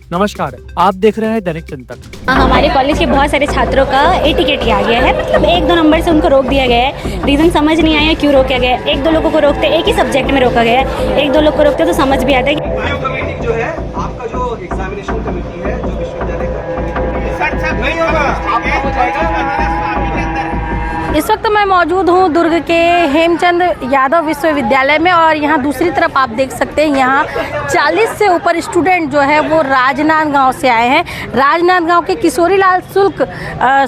नमस्कार, आप देख रहे हैं दैनिक चिंतन। हमारे कॉलेज के बहुत सारे छात्रों का एटीकेटी आ गया है, मतलब 1-2 नंबर से उनको रोक दिया गया है। रीज़न समझ नहीं आया क्यों रोका गया है। 1-2 लोगों को रोकते एक ही सब्जेक्ट में रोका गया है, 1-2 लोग को रोकते तो समझ भी आता है कि कमेटी जो है आपका जो एग्जामिनेशन कमेटी है जो विश्वविद्यालय का नहीं होगा आपका हो जाएगा। इस वक्त मैं मौजूद हूँ दुर्ग के हेमचंद यादव विश्वविद्यालय में और यहाँ दूसरी तरफ आप देख सकते हैं यहाँ 40 से ऊपर स्टूडेंट जो है वो राजनांदगांव से आए हैं। राजनांदगांव के किशोरीलाल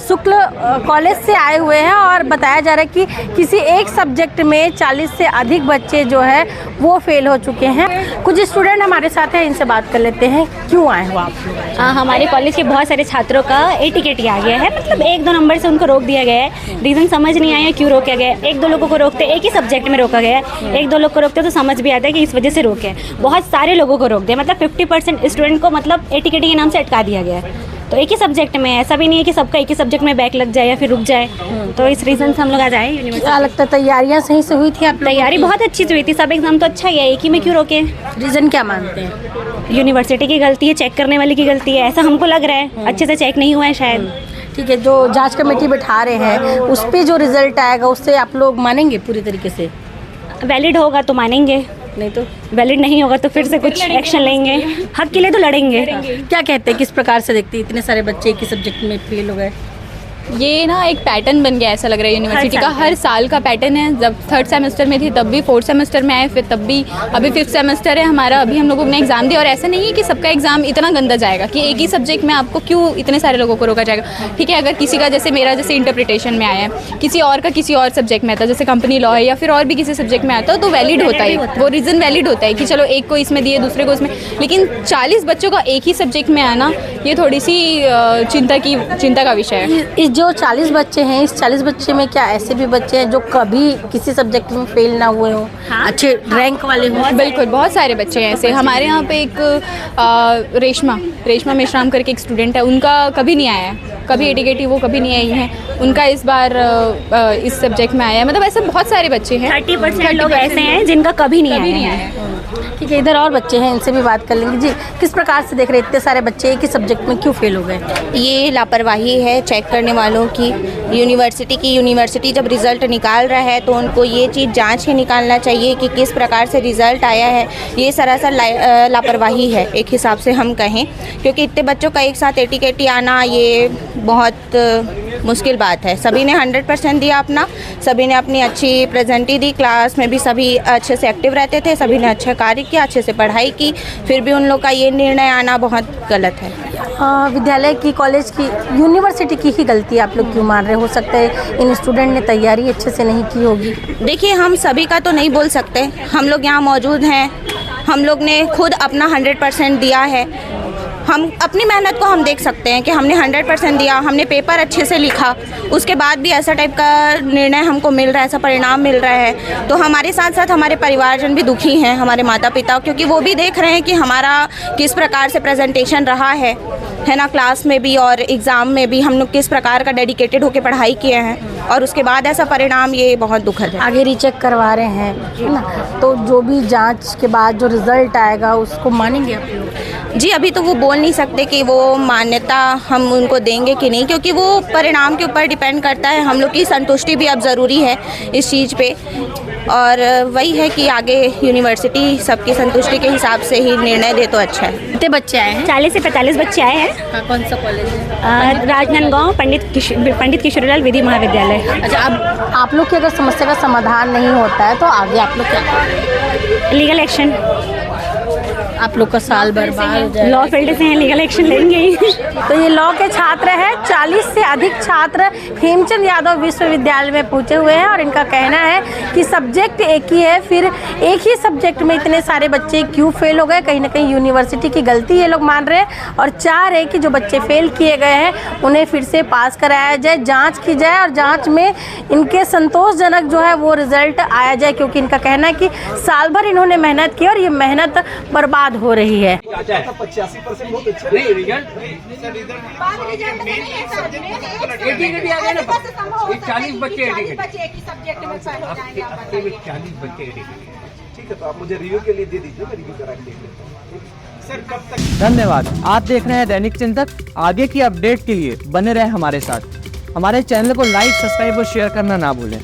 शुक्ल कॉलेज से आए हुए हैं और बताया जा रहा है कि किसी एक सब्जेक्ट में 40 से अधिक बच्चे जो है वो फेल हो चुके हैं। कुछ स्टूडेंट हमारे साथ हैं, इनसे बात कर लेते हैं। क्यों आए हो आप? हमारे कॉलेज के बहुत सारे छात्रों का एटीकेटी आ गया है, मतलब 1-2 नंबर से उनको रोक दिया गया है। रीज़न समझ नहीं आया क्यों रोका गया है। 1-2 लोगों को रोकते एक ही सब्जेक्ट में रोका गया है, 1-2 लोग को रोकते तो समझ भी आता है कि इस वजह से रोके। बहुत सारे लोगों को रोक दिया, मतलब 50% स्टूडेंट को मतलब एटीकेटी के नाम से अटका दिया गया है। तो एक ही सब्जेक्ट में, ऐसा भी नहीं है कि सबका एक ही सब्जेक्ट में बैक लग जाए या फिर रुक जाए। तो इस रीज़न से हम लोग आज आए यूनिवर्सिटी। क्या लगता है तैयारियाँ सही से हुई थी? आप तैयारी बहुत अच्छी से हुई थी, सब एग्जाम तो अच्छा गया, एक ही में क्यों रोके? रीज़न क्या मानते हैं? यूनिवर्सिटी की गलती है, चेक करने वाले की गलती है, ऐसा हमको लग रहा है। अच्छे से चेक नहीं हुआ है शायद। ठीक है, जो जांच कमेटी बैठा रहे हैं उस पे जो रिजल्ट आएगा उससे आप लोग मानेंगे पूरी तरीके से? वैलिड होगा तो मानेंगे, नहीं तो वैलिड नहीं होगा तो फिर से कुछ एक्शन लेंगे। हक के लिए तो लड़ेंगे। क्या कहते हैं, किस प्रकार से देखते हैं इतने सारे बच्चे एक ही सब्जेक्ट में फेल हो गए? ये ना एक पैटर्न बन गया ऐसा लग रहा है यूनिवर्सिटी का। हर साल का पैटर्न है। जब 3rd सेमेस्टर में थी तब भी 4th सेमेस्टर में आए, फिर तब भी अभी 5th सेमेस्टर है हमारा। अभी हम लोगों ने एग्ज़ाम दिया और ऐसा नहीं है कि सबका एग्ज़ाम इतना गंदा जाएगा कि एक ही सब्जेक्ट में आपको क्यों इतने सारे लोगों को रोका जाएगा। ठीक है, अगर किसी का जैसे मेरा जैसे इंटरप्रिटेशन में आया है, किसी और का किसी और सब्जेक्ट में आता है, जैसे कंपनी लॉ है या फिर और भी किसी सब्जेक्ट में आता है, तो वैलिड होता है, वो रीज़न वैलिड होता है कि चलो एक को इसमें दिए दूसरे को इसमें। लेकिन 40 बच्चों का एक ही सब्जेक्ट में आना ये थोड़ी सी चिंता का विषय है। इस जो 40 बच्चे हैं, इस 40 बच्चे में क्या ऐसे भी बच्चे हैं जो कभी किसी सब्जेक्ट में फेल ना हुए हों? हाँ? अच्छे रैंक वाले हों? बिल्कुल, बहुत सारे बच्चे हैं ऐसे। हमारे यहाँ पे एक रेशमा मेश्राम करके एक स्टूडेंट है, उनका कभी नहीं आया है, कभी एटीकेटी वो कभी नहीं आई हैं। उनका इस बार इस सब्जेक्ट में आया है। मतलब ऐसे बहुत सारे बच्चे हैं। 30% लोग ऐसे हैं जिनका कभी नहीं आया है। ठीक है, इधर और बच्चे हैं, इनसे भी बात कर लेंगे। जी, किस प्रकार से देख रहे हैं इतने सारे बच्चे एक ही सब्जेक्ट में क्यों फेल हो गए? ये लापरवाही है चेक करने वालों की, यूनिवर्सिटी जब रिज़ल्ट निकाल रहा है तो उनको ये चीज़ जांच के निकालना चाहिए कि किस प्रकार से रिज़ल्ट आया है। ये सरासर लापरवाही है एक हिसाब से हम कहें, क्योंकि इतने बच्चों का एक साथ एटीकेटी आना ये बहुत मुश्किल बात है। सभी ने 100% दिया अपना, सभी ने अपनी अच्छी प्रेजेंटी दी, क्लास में भी सभी अच्छे से एक्टिव रहते थे, सभी ने अच्छा कार्य किया, अच्छे से पढ़ाई की, फिर भी उन लोग का ये निर्णय आना बहुत गलत है। विद्यालय की, कॉलेज की, यूनिवर्सिटी की ही गलती आप लोग क्यों मान रहे? हो सकता है इन स्टूडेंट ने तैयारी अच्छे से नहीं की होगी। देखिए, हम सभी का तो नहीं बोल सकते, हम लोग यहाँ मौजूद हैं, हम लोग ने खुद अपना 100% दिया है। हम अपनी मेहनत को हम देख सकते हैं कि हमने 100% दिया, हमने पेपर अच्छे से लिखा, उसके बाद भी ऐसा टाइप का निर्णय हमको मिल रहा है, ऐसा परिणाम मिल रहा है। तो हमारे साथ साथ हमारे परिवारजन भी दुखी हैं, हमारे माता पिता, क्योंकि वो भी देख रहे हैं कि हमारा किस प्रकार से प्रेजेंटेशन रहा है ना, क्लास में भी और एग्ज़ाम में भी हम लोग किस प्रकार का डेडिकेटेड होकर पढ़ाई किए हैं, और उसके बाद ऐसा परिणाम, ये बहुत दुखद है। आगे रीचेक करवा रहे हैं, है ना, तो जो भी जांच के बाद जो रिज़ल्ट आएगा उसको मानेंगे आप लोग? जी, अभी तो वो बोल नहीं सकते कि वो मान्यता हम उनको देंगे कि नहीं, क्योंकि वो परिणाम के ऊपर डिपेंड करता है। हम लोग की संतुष्टि भी अब ज़रूरी है इस चीज़ पे, और वही है कि आगे यूनिवर्सिटी सबकी संतुष्टि के हिसाब से ही निर्णय दे तो अच्छा है। कितने बच्चे आए हैं? 40 से 45 बच्चे आए हैं। हाँ, कौन सा कॉलेज है? राजनांदगांव पंडित किशोरीलाल विधि महाविद्यालय। अच्छा, अब आप लोग की अगर समस्या का समाधान नहीं होता है तो आगे आप लोग क्या करेंगे? Legal action. आप लोग का साल बर्बाद हो जाए। लॉ फील्ड से हैं, लीगल एक्शन लेंगे ही। तो ये लॉ के छात्र हैं, 40 से अधिक छात्र हेमचंद यादव विश्वविद्यालय में पहुंचे हुए हैं और इनका कहना है कि सब्जेक्ट एक ही है, फिर एक ही सब्जेक्ट में इतने सारे बच्चे क्यों फेल हो गए? कहीं ना कहीं यूनिवर्सिटी की गलती ये लोग मान रहे हैं और चाह रहे हैं कि जो बच्चे फेल किए गए हैं उन्हें फिर से पास कराया जाए, जाँच की जाए और जाँच में इनके संतोषजनक जो है वो रिजल्ट आया जाए, क्योंकि इनका कहना है कि साल भर इन्होंने मेहनत की और ये मेहनत बर्बाद हो रही है। 85% बहुत अच्छा नहीं रिजल्ट। 40 बच्चे ठीक है, तो आप मुझे रिव्यू के लिए दे दीजिए, मैं रिव्यू करा के देख लेता हूँ। धन्यवाद। आप देख रहे हैं दैनिक चिंतक। आगे की अपडेट के लिए बने रहे हमारे साथ। हमारे चैनल को लाइक, सब्सक्राइब और शेयर करना ना भूलें।